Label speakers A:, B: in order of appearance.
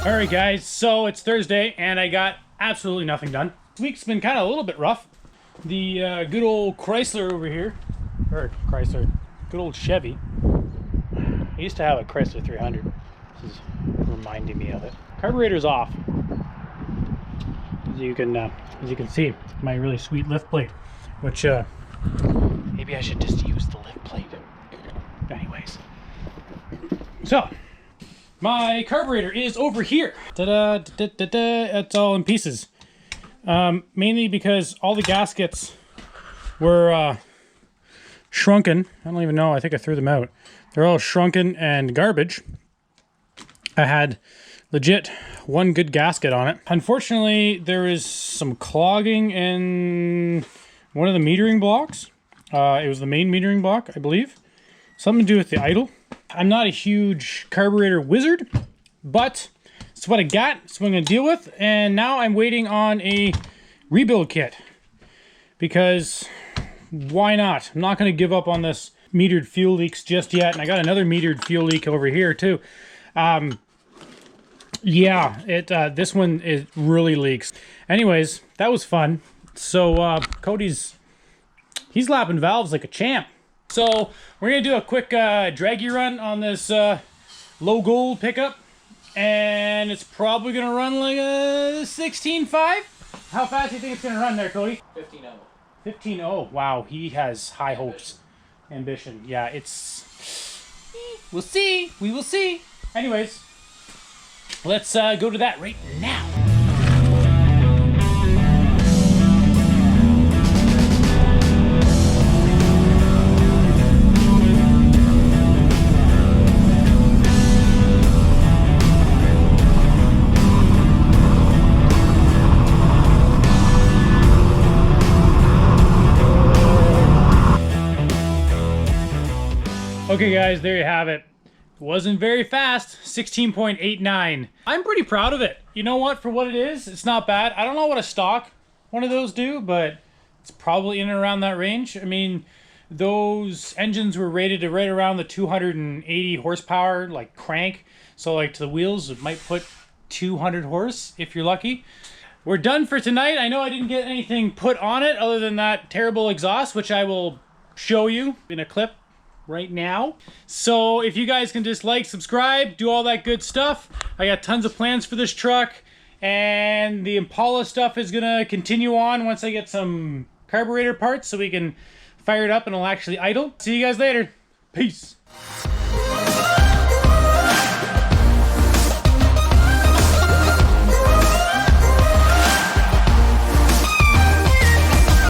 A: All right, guys, so it's Thursday, and I got absolutely nothing done. This week's been kind of a little bit rough. The good old Chrysler over here, or Chrysler, good old Chevy. I used to have a Chrysler 300. This is reminding me of it. Carburetor's off. As you can see, my really sweet lift plate, which maybe I should just use the lift plate. Anyways, so my carburetor is over here. Ta-da, da-da-da-da. It's all in pieces. Mainly because all the gaskets were shrunken. I don't even know. I think I threw them out. They're all shrunken and garbage. I had legit one good gasket on it. Unfortunately, there is some clogging in one of the metering blocks. It was the main metering block, I believe. Something to do with the idle. I'm not a huge carburetor wizard, but it's what I got. It's what I'm going to deal with. And now I'm waiting on a rebuild kit. Because why not? I'm not going to give up on this metered fuel leaks just yet. And I got another metered fuel leak over here too. Yeah, this one really leaks. Anyways, that was fun. So Cody's lapping valves like a champ. So we're gonna do a quick Dragy run on this low gold pickup, and it's probably gonna run like a 16.5. How fast do you think it's gonna run there, Cody?
B: 15.0.
A: 15.0. Wow, he has high hopes. Ambition. Yeah, it's. We'll see. We will see. Anyways, let's go to that right now. Okay guys, there you have it. Wasn't very fast, 16.89. I'm pretty proud of it. You know what, for what it is, it's not bad. I don't know what a stock one of those do, but it's probably in and around that range. I mean, those engines were rated to right around the 280 horsepower, like crank. So like to the wheels, it might put 200 horse if you're lucky. We're done for tonight. I know I didn't get anything put on it other than that terrible exhaust, which I will show you in a clip right now. So if you guys can just like, subscribe, do all that good stuff. I got tons of plans for this truck, and the Impala stuff is gonna continue on once I get some carburetor parts so we can fire it up and it'll actually idle. See you guys later. Peace.